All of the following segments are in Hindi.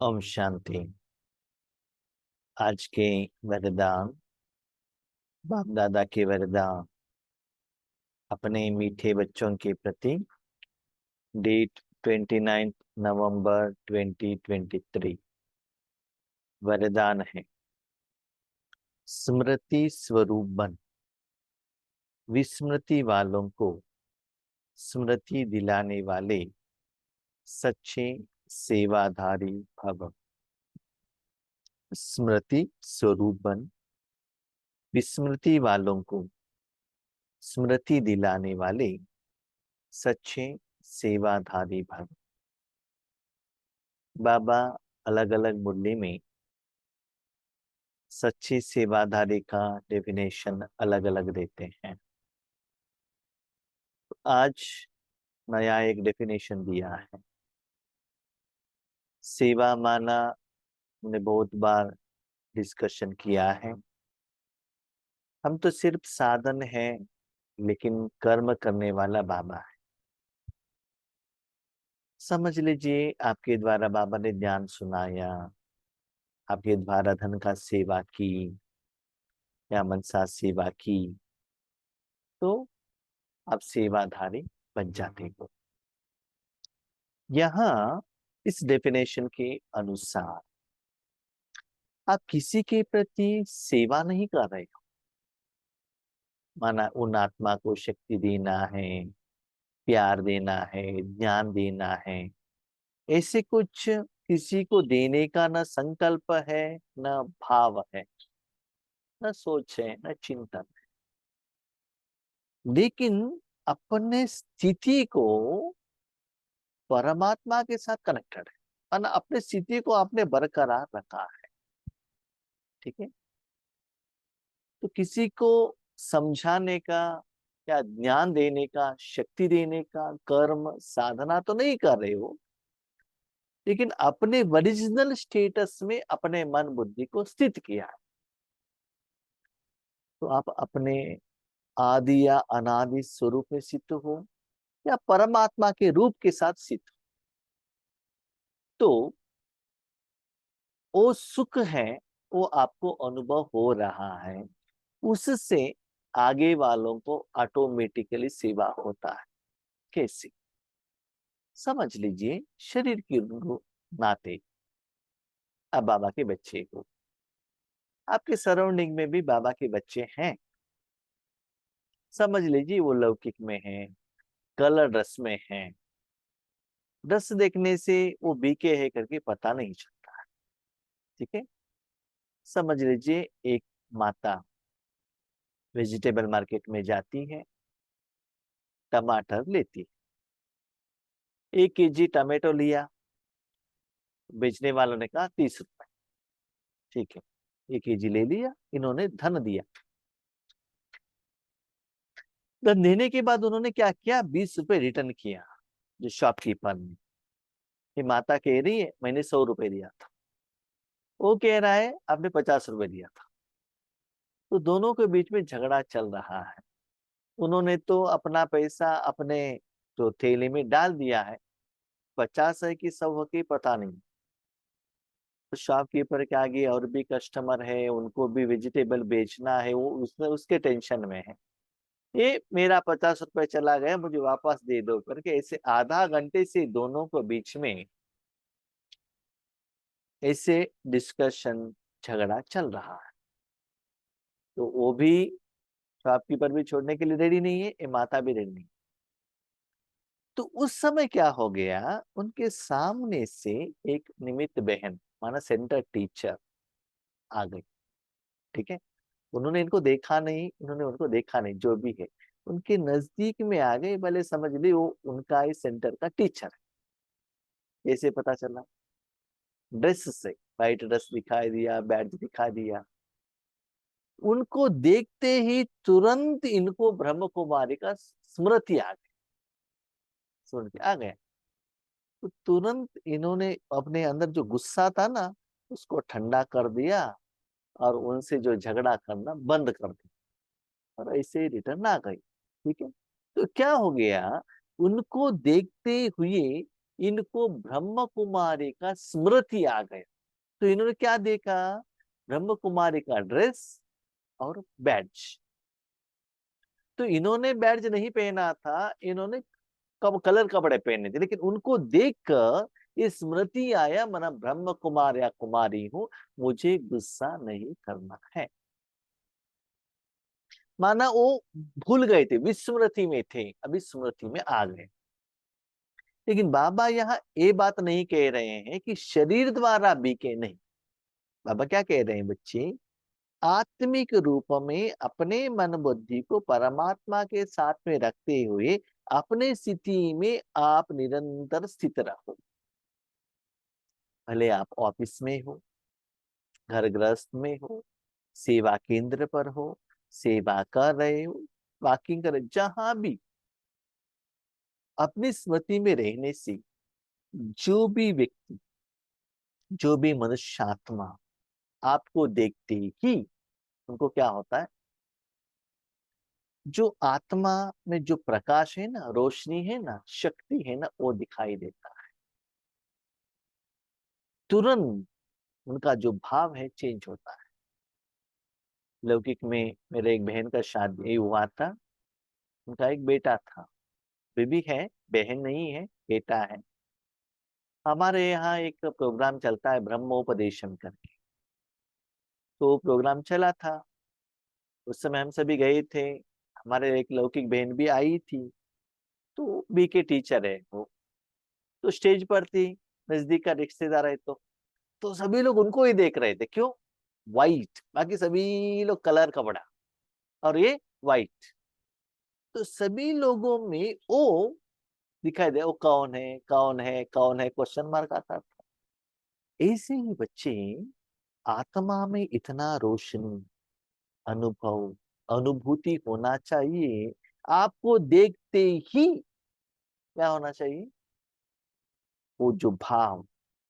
ओम शांति। आज के वरदान, बाप दादा के वरदान अपने मीठे बच्चों के प्रति। डेट 29 नवंबर 2023। वरदान है, स्मृति स्वरूप बन, विस्मृति वालों को स्मृति दिलाने वाले सच्चे सेवाधारी भव। स्मृति स्वरूप बन, विस्मृति वालों को स्मृति दिलाने वाले सच्चे सेवाधारी भव। बाबा अलग अलग मुरली में सच्चे सेवाधारी का डेफिनेशन अलग अलग देते हैं। तो आज नया एक डेफिनेशन दिया है। सेवा माना हमने बहुत बार डिस्कशन किया है। हम तो सिर्फ साधन है, लेकिन कर्म करने वाला बाबा है। समझ लीजिए, आपके द्वारा बाबा ने ज्ञान सुनाया, आपके द्वारा धन का सेवा की या मनसा सेवा की, तो आप सेवाधारी बन जाते हो। यहाँ इस डेफिनेशन के अनुसार आप किसी के प्रति सेवा नहीं कर रहे हो। माना उन आत्मा को शक्ति देना है, प्यार देना है, ज्ञान देना है, ऐसे कुछ किसी को देने का न संकल्प है, न भाव है, न सोच है, न चिंतन है। लेकिन अपने स्थिति को परमात्मा के साथ कनेक्टेड है, और अपने स्थिति को आपने बरकरार रखा है। ठीक है, तो किसी को समझाने का या ज्ञान देने का, शक्ति देने का कर्म साधना तो नहीं कर रहे हो, लेकिन अपने ओरिजिनल स्टेटस में अपने मन बुद्धि को स्थित किया है। तो आप अपने आदि या अनादि स्वरूप में स्थित हो या परमात्मा के रूप के साथ स्थित हो, तो वो सुख है, वो आपको अनुभव हो रहा है। उससे आगे वालों को ऑटोमेटिकली सेवा होता है। कैसे? समझ लीजिए, शरीर के नाते अब बाबा के बच्चे हो, आपके सराउंडिंग में भी बाबा के बच्चे हैं। समझ लीजिए वो लौकिक में है, कलर ड्रेस में है। ड्रेस देखने से वो बीके है करके पता नहीं चलता है। ठीक है, समझ लीजिए एक माता वेजिटेबल मार्केट में जाती है, टमाटर लेती है। 1 केजी टमाटो लिया, बेचने वालों ने कहा 30 रुपए। ठीक है, 1 केजी ले लिया, इन्होंने धन दिया। धन देने के बाद उन्होंने क्या किया, 20 रुपए रिटर्न किया जो शॉपकीपर ने। ये माता कह रही है मैंने 100 रुपए दिया था, वो कह रहा है आपने 50 रुपए दिया था। तो दोनों के बीच में झगड़ा चल रहा है। उन्होंने तो अपना पैसा अपने जो थैली में डाल दिया है, 50 है कि 100 है कि पता नहीं। तो शॉपकीपर के आगे और भी कस्टमर है, उनको भी वेजिटेबल बेचना है, वो उसमें उसके टेंशन में है। ये मेरा 50 रुपए चला गया, मुझे वापस दे दो करके ऐसे आधा घंटे से दोनों को बीच में ऐसे डिस्कशन, झगड़ा चल रहा है। तो वो भी, शॉपकीपर भी छोड़ने के लिए रेडी नहीं है, ये माता भी रेडी नहीं। तो उस समय क्या हो गया, उनके सामने से एक निमित्त बहन माना सेंटर टीचर आ गई। ठीक है, उन्होंने इनको देखा नहीं, इन्होंने उनको देखा नहीं, जो भी है उनके नजदीक में आ गए। भले समझ ली वो उनका इस सेंटर का टीचर है। कैसे पता चला? ड्रेस से, वाइट ड्रेस दिखाई दिया, बैज दिखा दिया। उनको देखते ही तुरंत इनको ब्रह्म कुमारी का स्मृति आ गई, स्मृति आ गया। तो तुरंत इन्होंने अपने अंदर जो गुस्सा था ना, उसको ठंडा कर दिया और उनसे जो झगड़ा करना बंद कर दिया, और ऐसे ही रिटर्न आ गई। ठीक है, तो क्या हो गया, उनको देखते हुए इनको ब्रह्म कुमारी का स्मृति आ गया। तो इन्होंने क्या देखा, ब्रह्म कुमारी का ड्रेस और बैड्ज। तो इन्होंने बैड्ज नहीं पहना था, इन्होंने कलर कपड़े पहने थे, लेकिन उनको देखकर ये स्मृति आया, मैं ब्रह्म कुमार या कुमारी हूं, मुझे गुस्सा नहीं करना है। माना वो भूल गए थे, विस्मृति में थे, अभी स्मृति में आ गए। लेकिन बाबा यहाँ ये बात नहीं कह रहे हैं कि शरीर द्वारा बीके, नहीं। बाबा क्या कह रहे हैं बच्चे, आत्मिक रूप में अपने मन बुद्धि को परमात्मा के साथ में रखते हुए अपने स्थिति में आप निरंतर स्थित रहो। भले आप ऑफिस में हो, घर गृहस्थ में हो, सेवा केंद्र पर हो, सेवा कर रहे हो, वॉकिंग कर रहे, जहां भी अपनी स्मृति में रहने से जो भी व्यक्ति, जो भी मनुष्य आत्मा आपको देखते ही उनको क्या होता है, जो आत्मा में जो प्रकाश है ना, रोशनी है ना, शक्ति है ना, वो दिखाई देता है। तुरंत उनका जो भाव है चेंज होता है। लौकिक में मेरे एक बहन का शादी हुआ था, उनका एक बेटा था, बेबी है, बहन नहीं है, बेटा है। हमारे यहाँ एक प्रोग्राम चलता है ब्रह्मोपदेशम करके, तो प्रोग्राम चला था, उस समय हम सभी गए थे, हमारे एक लौकिक बहन भी आई थी। तो बी के टीचर है वो, तो स्टेज पर थी, नजदीक का रिश्तेदार है, तो सभी लोग उनको ही देख रहे थे। क्यों? वाइट, बाकी सभी लोग कलर कपड़ा, और ये वाइट। तो सभी लोगों में वो दिखाई दे, वो कौन है, कौन है, कौन है, क्वेश्चन मार्क आता था। ऐसे ही बच्चे, आत्मा में इतना रोशनी, अनुभव, अनुभूति होना चाहिए। आपको देखते ही क्या होना चाहिए, वो जो भाव,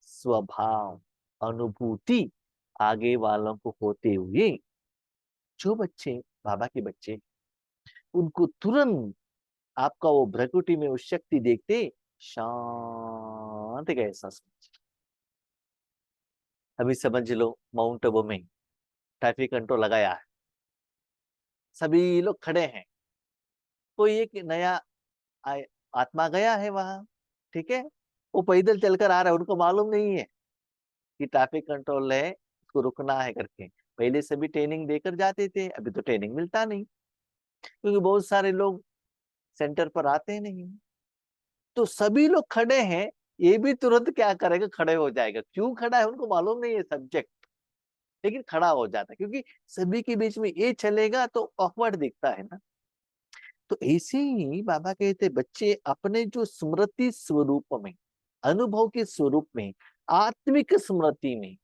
स्वभाव, अनुभूति आगे वालों को होते हुए, जो बच्चे बाबा के बच्चे, उनको तुरंत आपका वो भ्रकुटी में वो शक्ति देखते शांति का एहसास। अभी समझ लो माउंट आबू में ट्रैफिक कंट्रोल लगाया है, सभी लोग खड़े हैं, कोई एक नया आत्मा गया है वहां, ठीक है, वो पैदल चलकर आ रहा है, उनको मालूम नहीं है कि ट्रैफिक कंट्रोल है, उसको रुकना है करके। पहले सभी ट्रेनिंग देकर जाते थे, अभी तो ट्रेनिंग मिलता नहीं, क्योंकि बहुत सारे लोग सेंटर पर आते नहीं। तो सभी लोग खड़े हैं, ये भी तुरंत क्या करेगा, खड़े हो जाएगा। क्यों खड़ा है उनको मालूम नहीं है सब्जेक्ट, लेकिन खड़ा हो जाता है, क्योंकि सभी के बीच में ये चलेगा तो ऑकवर्ड दिखता है ना। तो ऐसे ही बाबा कहते बच्चे अपने जो स्मृति स्वरूप में, अनुभव के स्वरूप में, आत्मिक स्मृति में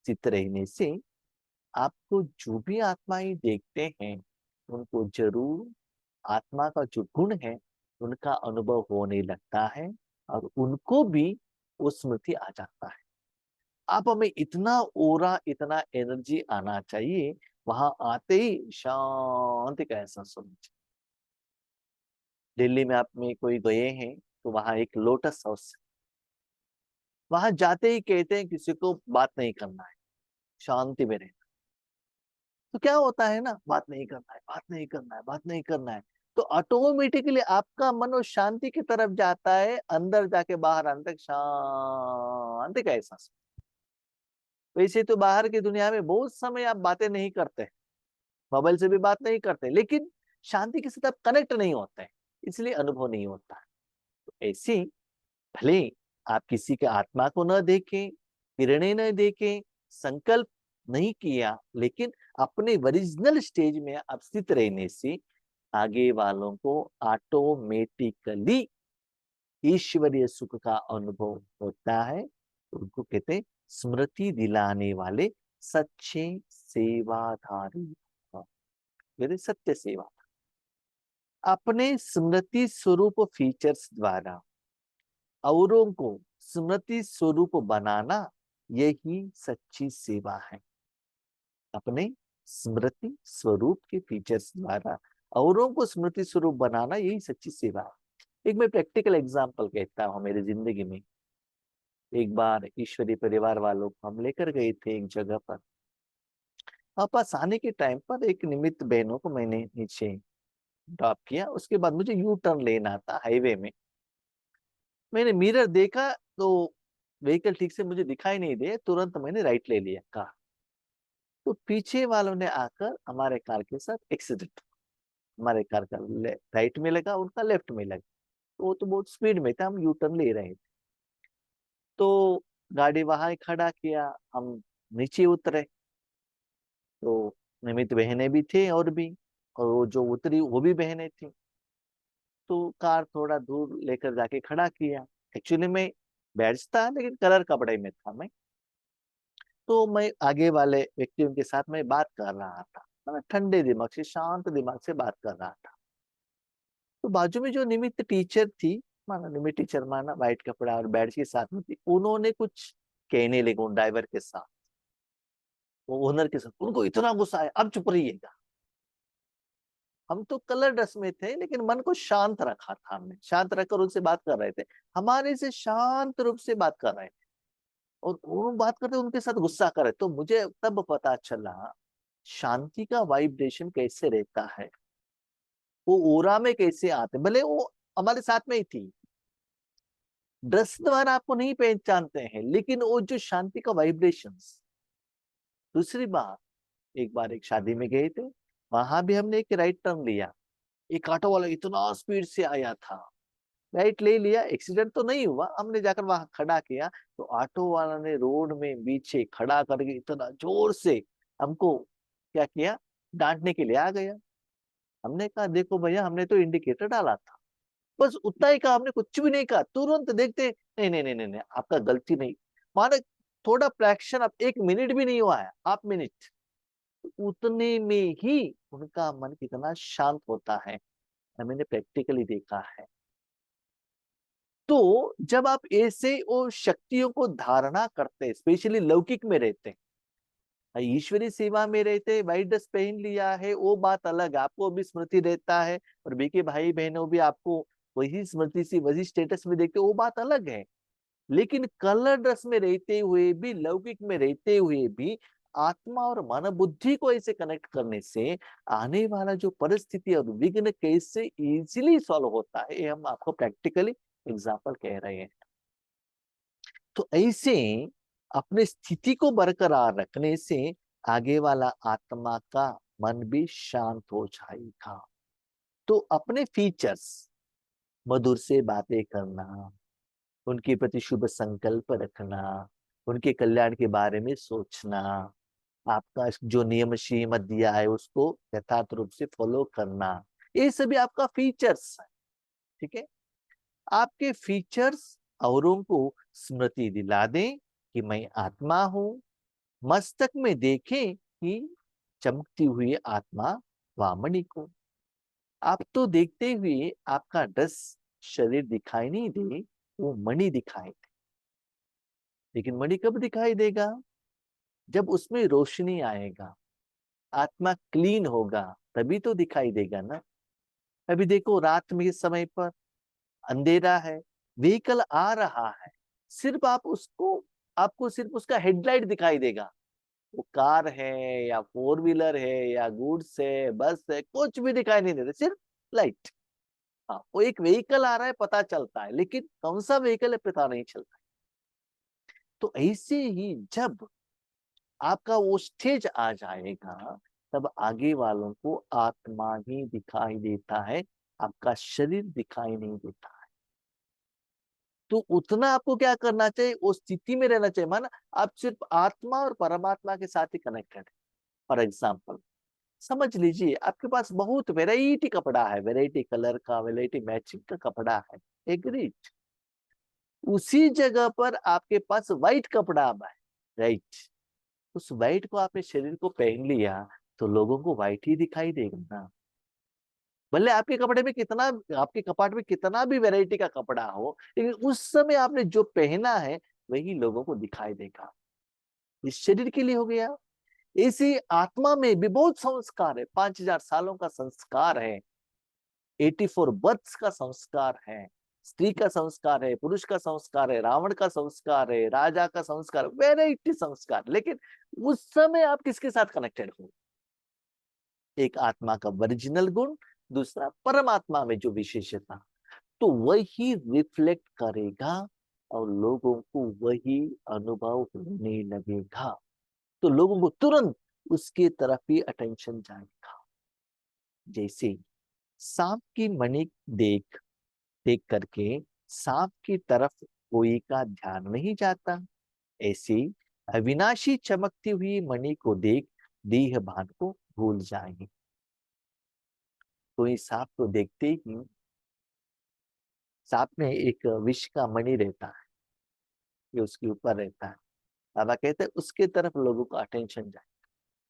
स्थित रहने से आपको जो भी आत्माएं देखते हैं, उनको जरूर आत्मा का जो गुण है उनका अनुभव होने लगता है, और उनको भी वो स्मृति आ जाता है। आप हमें इतना ओरा, इतना एनर्जी आना चाहिए, वहां आते ही शांति का एहसास होना चाहिए। दिल्ली में आप में कोई गए हैं तो वहां एक लोटस हाउस, वहां जाते ही कहते हैं किसी को बात नहीं करना है, शांति में रहना। तो क्या होता है ना, बात नहीं करना है, बात नहीं करना है, बात नहीं करना है, तो ऑटोमेटिकली आपका मन उस शांति की तरफ जाता है, अंदर जाके बाहर आने तक शांति का एहसास। वैसे तो बाहर की दुनिया में बहुत समय आप बातें नहीं करते, मोबाइल से भी बात नहीं करते, लेकिन शांति के साथ आप कनेक्ट नहीं होते हैं, इसलिए अनुभव नहीं होता है। तो ऐसे भले आप किसी के आत्मा को न देखें, किरणें न देखें, संकल्प नहीं किया, लेकिन अपने ओरिजिनल स्टेज में आप स्थित रहने से आगे वालों को ऑटोमेटिकली ईश्वरीय सुख का अनुभव होता है। तो उनको कहते हैं स्मृति दिलाने वाले सच्चे सेवाधारी, मेरे सत्य सेवा। अपने स्मृति स्वरूप फीचर्स द्वारा औरों को स्मृति स्वरूप बनाना, यही सच्ची सेवा है। अपने स्मृति स्वरूप के फीचर्स द्वारा औरों को स्मृति स्वरूप बनाना, यही सच्ची सेवा है। एक मैं प्रैक्टिकल एग्जांपल कहता हूँ मेरी जिंदगी में। एक बार ईश्वरी परिवार वालों को हम लेकर गए थे एक जगह पर। वापस आने के टाइम पर एक निमित्त बहनों को मैंने नीचे ड्रॉप किया। उसके बाद मुझे यू टर्न लेना था हाईवे में। मैंने मिरर देखा तो व्हीकल ठीक से मुझे दिखाई नहीं दे, तुरंत मैंने राइट ले लिया कार। तो पीछे वालों ने आकर हमारे कार के साथ एक्सीडेंट, हमारे कार का राइट में लगा, उनका लेफ्ट में लगा। वो तो बहुत स्पीड में था, हम यू टर्न ले रहे थे। तो गाड़ी वहां ही खड़ा किया, हम नीचे उतरे। तो निमित्त बहनें भी थे और भी, और वो जो उतरी वो भी बहनें थी। तो कार थोड़ा दूर लेकर जाके खड़ा किया। एक्चुअली मैं बैच था लेकिन कलर कपड़े में था मैं। तो मैं आगे वाले व्यक्तियों के साथ मैं बात कर रहा था, मैं ठंडे दिमाग से, शांत दिमाग से बात कर रहा था। तो बाजू में जो निमित्त टीचर थी, माना निमित्त टीचर, माना व्हाइट कपड़ा और बैच के साथ में थी, उन्होंने कुछ कहने लगे ड्राइवर के साथ, वो ओनर के साथ। उनको इतना गुस्सा आया, अब चुप रहिएगा। हम तो कलर ड्रेस में थे लेकिन मन को शांत रखा था, हमने शांत रखकर उनसे बात कर रहे थे, हमारे से शांत रूप से बात कर रहे थे। और वो बात करते उनके साथ गुस्सा कर रहे। तो मुझे तब पता चला शांति का वाइब्रेशन कैसे रहता है, वो ओरा में कैसे आते। भले वो हमारे साथ में ही थी, ड्रेस द्वारा आपको नहीं पहचानते हैं, लेकिन वो जो शांति का वाइब्रेशंस। दूसरी बात, एक बार एक शादी में गए थे, वहां भी हमने एक राइट टर्न लिया। एक ऑटो वाला इतना स्पीड से आया था, राइट ले लिया, एक्सीडेंट तो नहीं हुआ। हमने जाकर वहां खड़ा किया तो ऑटो वाला ने रोड में पीछे खड़ा करके इतना जोर से हमको क्या किया, डांटने के लिए आ गया। हमने कहा देखो भैया, हमने तो इंडिकेटर डाला था, बस उतना ही कहा, हमने कुछ भी नहीं कहा। तुरंत देखते, नहीं नहीं नहीं नहीं नहीं, आपका गलती नहीं। माने थोड़ा फ्रैक्शन, अब 1 मिनट भी नहीं हुआ है, हाफ मिनट, उतने में ही उनका मन कितना शांत होता है, मैंने प्रैक्टिकली देखा है। तो जब आप ऐसे वो शक्तियों को धारणा करते हैं, स्पेशली लौकिक में रहते हैं, ईश्वरी सेवा में रहते, व्हाइट ड्रेस पहन लिया है, वो बात अलग, आपको भी स्मृति रहता है, और बीके भाई बहनों भी आपको वही स्मृति से वही स्टेटस में देखते, वो बात अलग है। लेकिन कलर ड्रेस में रहते हुए भी, लौकिक में रहते हुए भी, आत्मा और मन बुद्धि को ऐसे कनेक्ट करने से आने वाला जो परिस्थिति और विघ्न कैसे इजीली सॉल्व होता है, ये हम आपको प्रैक्टिकली एग्जाम्पल कह रहे हैं। तो ऐसे अपने स्थिति को बरकरार रखने से आगे वाला आत्मा का मन भी शांत हो जाएगा। तो अपने फीचर्स, मधुर से बातें करना, उनके प्रति शुभ संकल्प रखना, उनके कल्याण के बारे में सोचना, आपका जो नियम श्रीमत दिया है उसको यथार्थ रूप से फॉलो करना, ये सभी आपका फीचर्स है। ठीक है, आपके फीचर्स औरों को स्मृति दिला दें कि मैं आत्मा हूं। मस्तक में देखें कि चमकती हुई आत्मा वामनी को। आप तो देखते हुए आपका ड्रेस, शरीर दिखाई नहीं दे, वो मणि दिखाई दे। लेकिन मणि कब दिखाई देगा, जब उसमें रोशनी आएगा, आत्मा क्लीन होगा, तभी तो दिखाई देगा ना। अभी देखो रात में इस समय पर अंधेरा है, व्हीकल आ रहा है, सिर्फ आप उसको, आपको सिर्फ उसका हेडलाइट दिखाई देगा। वो कार है या फोर व्हीलर है या गुड्स है, बस है, कुछ भी दिखाई नहीं देता, सिर्फ लाइट। हाँ, वो एक व्हीकल आ रहा है पता चलता है, लेकिन कौन सा व्हीकल है पता नहीं चलता। तो ऐसे ही जब आपका वो स्टेज आ जाएगा, तब आगे वालों को आत्मा ही दिखाई देता है, आपका शरीर दिखाई नहीं देता है। तो उतना आपको क्या करना चाहिए, उस स्थिति में रहना चाहिए, माना आप सिर्फ आत्मा और परमात्मा के साथ ही कनेक्टेड है। फॉर एग्जाम्पल समझ लीजिए, आपके पास बहुत वेराइटी कपड़ा है, वेराइटी कलर का, वेराइटी मैचिंग का कपड़ा है, एग्रीड। उसी जगह पर आपके पास व्हाइट कपड़ा है, राइट। उस व्हाइट को आपने शरीर को पहन लिया तो लोगों को व्हाइट ही दिखाई देगा ना। भले आपके कपड़े में कितना, आपके कपाट में कितना भी वैरायटी का कपड़ा हो, लेकिन उस समय आपने जो पहना है वही लोगों को दिखाई देगा। इस शरीर के लिए हो गया। इसी आत्मा में भी बहुत संस्कार है, 5000 सालों का संस्कार है, 84 बर्थ्स का संस्कार है। स्त्री का संस्कार है, पुरुष का संस्कार है, रावण का संस्कार है, राजा का संस्कार, वेराइटी संस्कार, लेकिन उस समय आप किसके साथ कनेक्टेड हो? एक आत्मा का ओरिजिनल गुण, दूसरा परमात्मा में जो विशेषता, तो वही रिफ्लेक्ट करेगा और लोगों को वही अनुभव होने लगेगा। तो लोगों को तुरंत उसके तरफ ही अटेंशन जाएगा। जैसे सांप की मणि देख देख करके सांप की तरफ कोई का ध्यान नहीं जाता, ऐसी अविनाशी चमकती हुई मणि को देख देह भान को भूल जाएंगे। कोई सांप को देखते ही, सांप में एक विष का मणि रहता है, ये उसके ऊपर रहता है। बाबा कहते हैं उसके तरफ लोगों का अटेंशन जाए।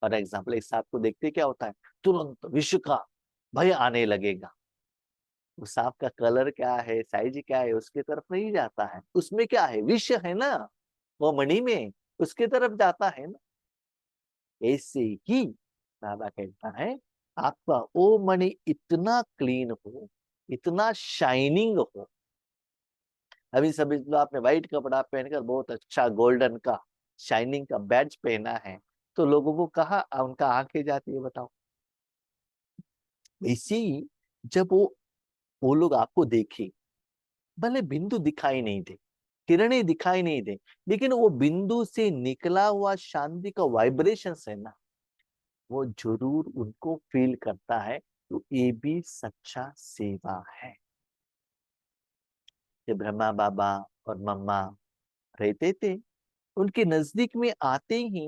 फॉर एग्जाम्पल, इस सांप को देखते क्या होता है, तुरंत विष का भय आने लगेगा। वो सांप का कलर क्या है, साइज क्या है, उसके तरफ नहीं जाता है, उसमें क्या है, विष है ना, वो मणि में, उसके तरफ जाता है ना। ऐसे ही बाबा कहता है आपका वो मणि इतना क्लीन हो, इतना शाइनिंग हो। अभी सभी तो आपने व्हाइट कपड़ा पहनकर बहुत अच्छा गोल्डन का शाइनिंग का बैज पहना है, तो लोगों को कहा उनका आंखें जाती है, बताओ। इसी जब वो लोग आपको देखे, भले बिंदु दिखाई नहीं दे, किरणें दिखाई नहीं दे, लेकिन वो बिंदु से निकला हुआ शांति का वाइब्रेशन है ना, वो जरूर उनको फील करता है। तो ये भी सच्चा सेवा है। जब ब्रह्मा बाबा और मम्मा रहते थे, उनके नजदीक में आते ही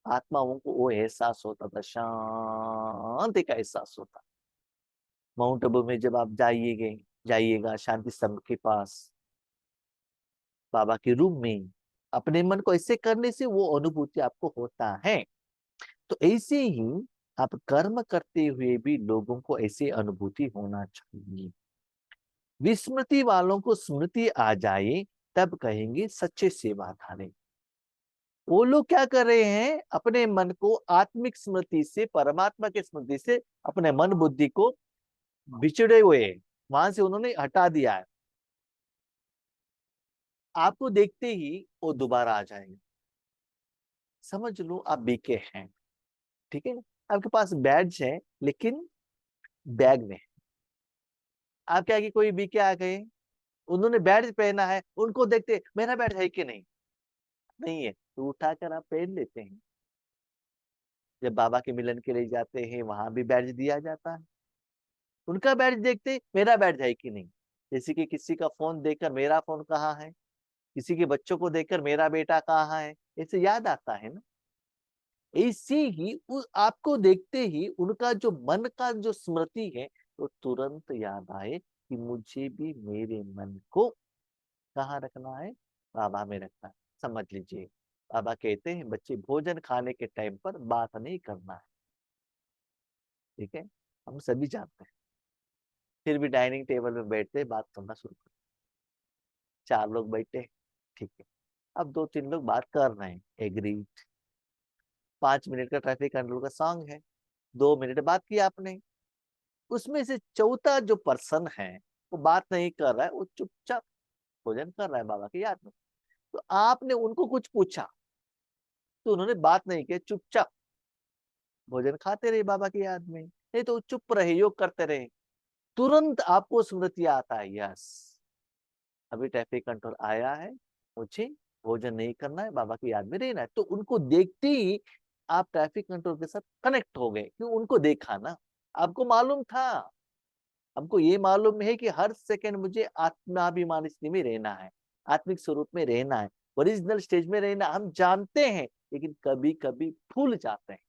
आत्माओं को वो एहसास होता था, शांति का एहसास होता। माउंट आबू में जब आप जाइएगा शांति स्तंभ के पास, बाबा के रूम में, अपने मन को ऐसे करने से वो अनुभूति आपको होता है। तो ऐसे ही आप कर्म करते हुए भी लोगों को ऐसी अनुभूति होना चाहिए। विस्मृति वालों को स्मृति आ जाए तब कहेंगे सच्चे सेवाधारी। वो लोग क्या कर रहे हैं, अपने मन को आत्मिक स्मृति से, परमात्मा की स्मृति से अपने मन बुद्धि को बिछड़े हुए, वहां से उन्होंने हटा दिया है। आपको देखते ही वो दोबारा आ जाएंगे। समझ लो आप बीके हैं, ठीक है, आपके पास बैज है लेकिन बैग में, आप क्या कि कोई बीके आ गए, उन्होंने बैज पहना है, उनको देखते मेरा बैज है कि नहीं, नहीं है, तो उठाकर आप पहन लेते हैं। जब बाबा के मिलन के लिए जाते हैं वहां भी बैज दिया जाता है, उनका बैज देखते मेरा बैज है कि नहीं। जैसे कि किसी का फोन देखकर मेरा फोन कहाँ है, किसी के बच्चों को देखकर मेरा बेटा कहाँ है, ऐसे याद आता है ना। ऐसे ही आपको देखते ही उनका जो मन का जो स्मृति है वो तुरंत याद आए कि मुझे भी मेरे मन को कहाँ रखना है, बाबा में रखना है। समझ लीजिए, बाबा कहते हैं बच्चे भोजन खाने के टाइम पर बात नहीं करना है, ठीक है, हम सभी जानते हैं। फिर भी डाइनिंग टेबल में बैठते बात करना शुरू कर, चार लोग बैठे, ठीक है, अब दो तीन लोग बात कर रहे हैं, एग्री। 5 मिनट का ट्रैफिक कंट्रोल का सॉन्ग है, 2 मिनट बात किया आपने, उसमें से चौथा जो पर्सन है वो बात नहीं कर रहा है, वो चुपचाप भोजन कर रहा है बाबा की याद में। तो आपने उनको कुछ पूछा तो उन्होंने बात नहीं किया, चुपचाप भोजन खाते रहे बाबा की याद में, नहीं तो चुप रहे, योग करते रहे। तुरंत आपको स्मृति आता है, यस अभी ट्रैफिक कंट्रोल आया है, मुझे भोजन नहीं करना है, बाबा की याद में रहना है। तो उनको देखते ही आप ट्रैफिक कंट्रोल के साथ कनेक्ट हो गए, क्यों, उनको देखा ना, आपको मालूम था। हमको ये मालूम है कि हर सेकंड मुझे आत्माभिमान स्थिति में रहना है, आत्मिक स्वरूप में रहना है, ओरिजिनल स्टेज में रहना, हम जानते हैं, लेकिन कभी कभी भूल जाते हैं।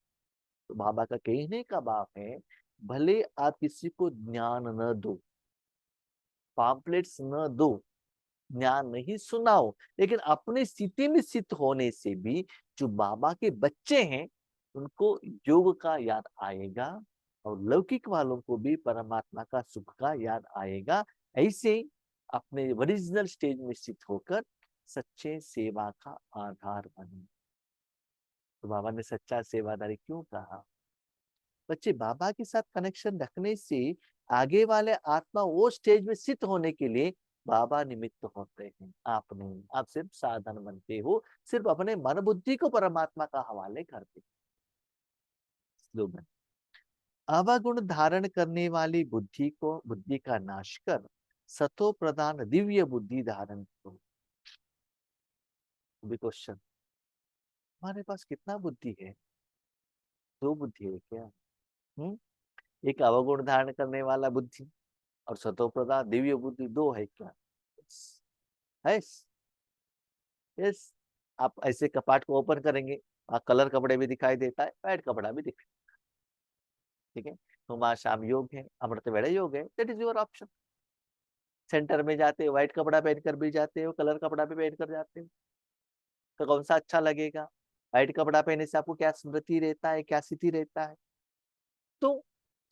तो बाबा का कहने का भाव है, भले आप किसी को ज्ञान न दो, पॉम्पलेट्स न दो, ज्ञान नहीं सुनाओ, लेकिन अपनी स्थिति में स्थित होने से भी जो बाबा के बच्चे हैं उनको योग का याद आएगा, और लौकिक वालों को भी परमात्मा का सुख का याद आएगा। ऐसे अपने ओरिजिनल स्टेज में स्थित होकर सच्चे सेवा का आधार बने। तो बाबा ने सच्चा सेवादारी क्यों कहा? बच्चे बाबा के साथ कनेक्शन रखने से आगे वाले आत्मा वो स्टेज में स्थित होने के लिए बाबा निमित्त होते हैं, आप नहीं। आप सिर्फ साधन बनते हो, सिर्फ अपने मन बुद्धि को परमात्मा का हवाले करते हो। स्लोगन, अवगुण धारण करने वाली बुद्धि को बुद्धि का नाश कर सतो प्रधान दिव्य बुद्धि धारण करो। भी क्वेश्चन, हमारे पास कितना बुद्धि है? दो बुद्धि है क्या? हम्म एक अवगुण धारण करने वाला बुद्धि और सतो प्रधान दिव्य बुद्धि, दो है क्या? है। यस। आप ऐसे कपाट को ओपन करेंगे, कलर कपड़े भी दिखाई देता है, व्हाइट कपड़ा भी दिखाई, ठीक है। तो शाम योग है, अमृत वेड़ा योग है, that is your option. Centre में जाते हो, व्हाइट कपड़ा पहनकर भी जाते हो, कलर कपड़ा भी पहनकर जाते हो, तो कौन सा अच्छा लगेगा? व्हाइट कपड़ा पहनने से आपको क्या स्मृति रहता है, क्या स्थिति रहता है? तो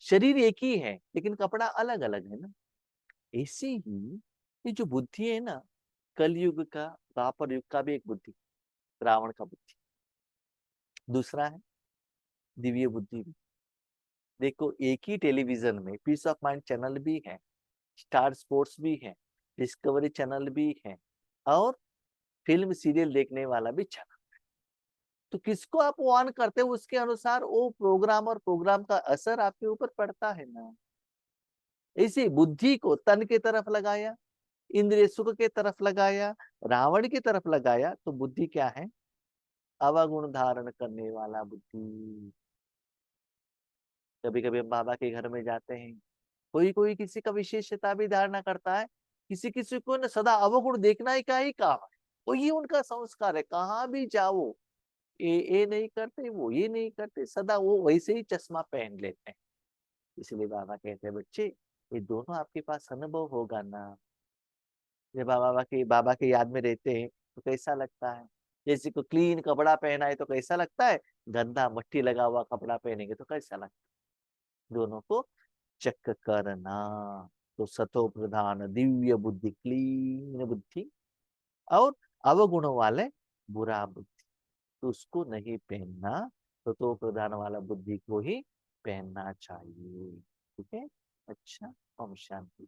शरीर एक ही है लेकिन कपड़ा अलग अलग है ना। ऐसे ही ये जो बुद्धि है ना, कलयुग का, द्वापर युग का भी एक बुद्धि, रावण का बुद्धि। दूसरा है दिव्य बुद्धि भी। देखो, एक ही टेलीविजन में पीस ऑफ माइंड चैनल भी है, स्टार स्पोर्ट्स भी है, डिस्कवरी चैनल भी है, और फिल्म सीरियल देखने वाला भी चैनल। तो किसको आप ऑन करते हो उसके अनुसार वो प्रोग्राम और प्रोग्राम का असर आपके ऊपर पड़ता है ना। इसी बुद्धि को तन की तरफ लगाया, इंद्रिय सुख के तरफ लगाया, रावण की तरफ लगाया, तो बुद्धि क्या है? अवगुण धारण करने वाला बुद्धि। कभी कभी हम बाबा के घर में जाते हैं, कोई कोई किसी का विशेषता भी धारणा करता है, किसी किसी को ना सदा अवगुण देखना ही का ही काम है, वही उनका संस्कार है। कहाँ भी जाओ, ये नहीं करते, वो ये नहीं करते, सदा वो वैसे ही चश्मा पहन लेते हैं। इसलिए बाबा कहते हैं, बच्चे ये दोनों आपके पास अनुभव होगा ना। जब बाबा के याद में रहते हैं तो कैसा लगता है? जैसे को क्लीन कपड़ा पहना है तो कैसा लगता है, गंदा मट्टी लगा हुआ कपड़ा पहनेंगे तो कैसा लगता है? दोनों को चेक करना। तो सतो प्रधान दिव्य बुद्धि, क्लीन बुद्धि, और अवगुणों वाले बुरा बुद्धि, तो उसको नहीं पहनना। सतो प्रधान वाला बुद्धि को ही पहनना चाहिए, ठीक है। अच्छा, ओम शांति।